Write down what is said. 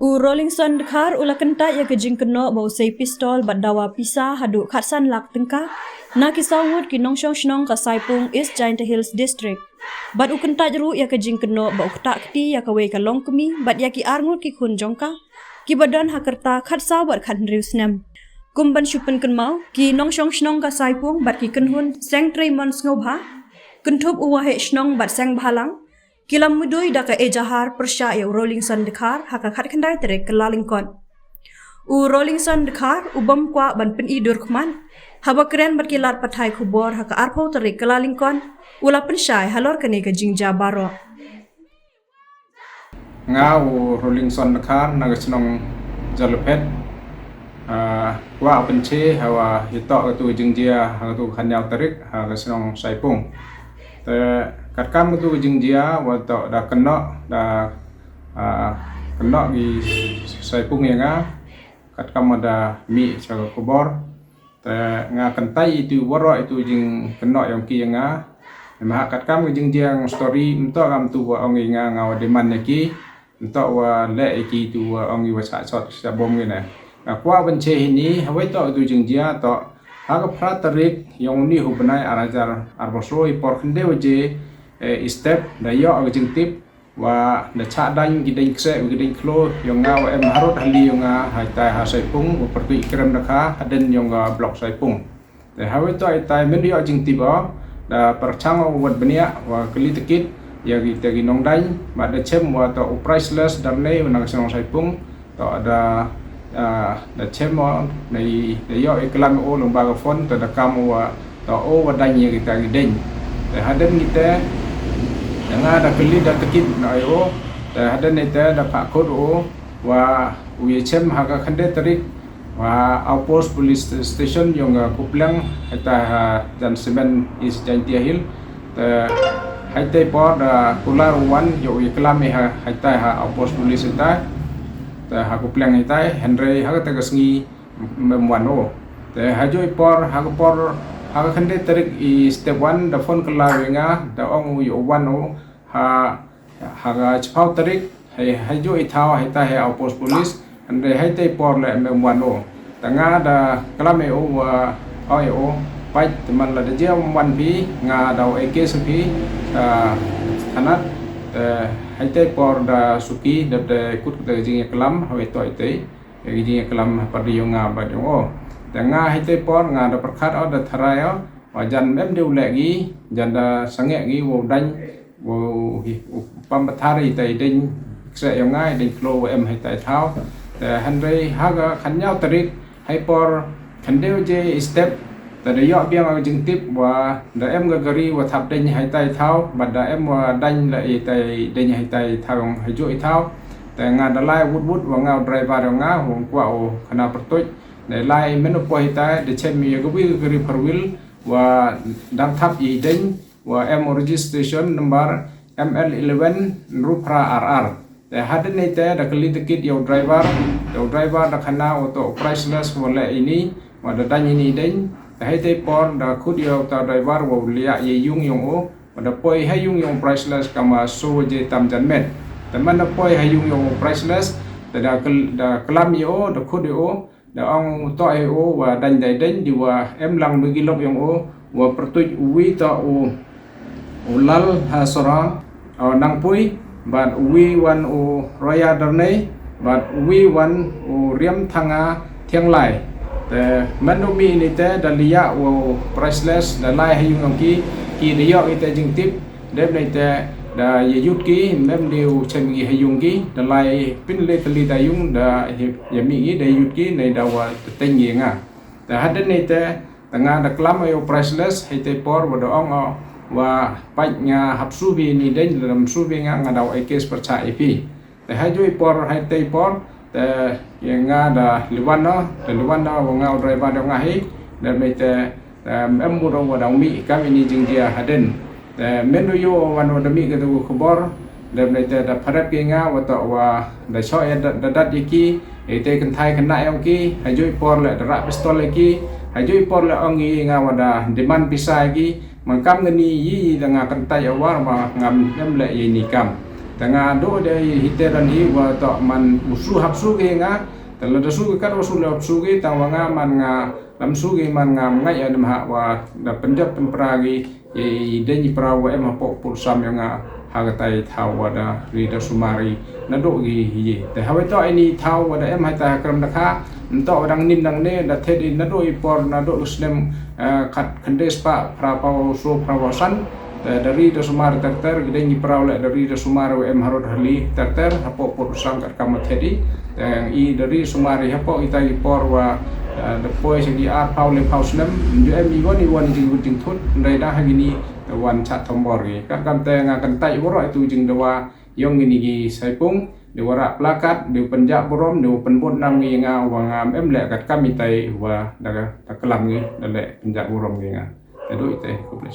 Rolling Stone dekhar ula kenta ya kejing keno bau sei pistol badawa pisa hadu khatsan lak tengka na kisawut ki nongshong shnong ka Saipung East Giant Hills District. Bad u kenta jeru ya kejing keno bau ketak kti ya kawe ka long kemi bad ya ki arngut ki khun jongka ki badan hakerta khatsa bat khat rius nem. Kumban shupen kenmau ki nongshong shnong ka Saipung bad ki kenhun seng treimon ngobha kentup uwahe shnong bad seng bhalang Kilam mudui daka ejahar persya ya Rolling Stone dekhar haka khat kendai tere kelalingkon. Rolling Stone dekhar ubam kwa ban pen idur kman. Haba keren berkilar patai kubor haka arpo tere kelalingkon. Ula pensyai halor kene ke jingja baro. Ngau Rolling Stone dekhar naga senong jalupet. Wa penche hawa hitok tu jingjia haka tu khanyau terik haka senong Saipung. Kat kamu tu jingjia wato da kena da kena di Saipung ya nga kat kamu da mi caga kubor nga kentai itu waro itu jing kena yang ki nga mah kat kamu jingjia story untuk kam tu wa ongi nga ngaw deman ki untuk wa le ki tu wa ongi wa sa sot sa bom ni na kwa benche ini hawai to tu jingjia to haga pratarik yang ni hubnai arajar arbosoi por khende waje step da yo ag jingtip wa da cha dan gideng kse gideng klo yang ngaw em harut hali yang hai tai ha Saipung pertu ikram dakha haden yang blok Saipung da hawe to ai tai men yo jingtip da perchang wat benia wa keli tekit ya kita ginong dan ba da chem wa to priceless darne nang senong Saipung to ada da chem nei da yo iklan o lembaga fon to da kamu wa to o wa dan ya kita gideng da haden kita nga da keli da tekit na ayo da hadan eta da pakod o wa uyechem haga khande tarik wa outpost police station yang kuplang eta jan semen is jantia hill da haite por da kular one yo iklam ha haita ha outpost police eta da ha kuplang eta henry haga tagasngi memwano da hajo por haga khande tarik i step 1 da phone kala wenga da ong yo one o haga chpau tarik hai jo ithau hai ta hai outpost police ande hai te por le memwano tanga da klame o wa oi o pai teman la de jam wan bi nga dau ek supi thanat hai te por da suki de kut de jing kelam hai to ite jing kelam padi yo nga ba o tanga hai te por nga da perkhat o da tharai o wajan mem deu le gi janda sange gi wo dan wo pambathari tai ding se yang ngai ding flow em hai tai thau te hanrei haga khanyau tarik hai por khandeu je step ta de yo biang ang jingtip wa da em ga gari wa thap ding hai tai thau ba da em wa dan la e tai ding hai tai thau hai jo i thau te nga da lai wut wa ngau driver nga hong kwa o khana pertoj de lai menu po hai tai de chem mi ga wi gari perwil wa dang thap i ding wa M registration number ML11 Rupra RR te haden nei te da kali tikit yo driver da khana auto priceless wala ini wa da dan ini den te hai te por da khud yo ta driver wo lia ye yung yong o wa da poi hai yung yong priceless kama so je tam jan met te man da poi hai yung yong priceless te da klam yo da khud yo da ong to ai o wa dan dai den di wa em lang mi gilop yong o wa pertuj wi ta o ulal hasora nang pui but we one o roya darnei but we one o riam thanga thiang lai te manomi ni te dalia o priceless da lai hayung ki riyo ite jingtip deb nei te da yut ki mem deu chen gi hayung ki da lai pin le tali da yung da yami gi da yut ki nei da wa ten gi nga da haden nei te tanga da klam o priceless hite por wa do ong wa pai nga hapsu bi ni den dalam subi nga dau ekes perca ipi te hajui por hai te por te nga da liwana wa nga driver da nga hi dan me te em mu ro wa dau mi kam ini jingdia haden te menu yo wan wa mi ka tu khobor dan me te da pharap ki nga wa to wa da sho da dat ki e te kan thai kan na yong ki hajui por le da pistol ki hajui por le ongi nga wa da demand pisai ki mangkam ngani yi da nga kan tai awar ma ngam em le yi ni kam tengah do dari hiteran hi wa to man usu hapsu ge nga tala da su ka usu la hapsu ge tawanga man nga lam su ge man nga ngai adam ha wa da pendap penpragi e deni prawa em po pul sam yang nga hagatai thawa da rida sumari na do gi hi te hawe to ini thawa da em ha ta kram da kha to dang nin dang ne da the di na do ipor na do usnem khat khandes pa pra pa so prawasan dari da sumar terter gede ni praw le dari da sumar em harod hali terter hapo por sang kat kamat hedi yang i dari sumari hapo itai por wa da poi segi ar paw le paw snem ju em i won jing thut dai da hagini wan chat tombor gi kat kam te nga kan tai woro itu jing dawa yong ini gi saipung de wara plakat de penjak borom de penbot nam gi nga wa ngam em le kat kami tai wa da kelam gi da le penjak borom gi nga edo ite ko ple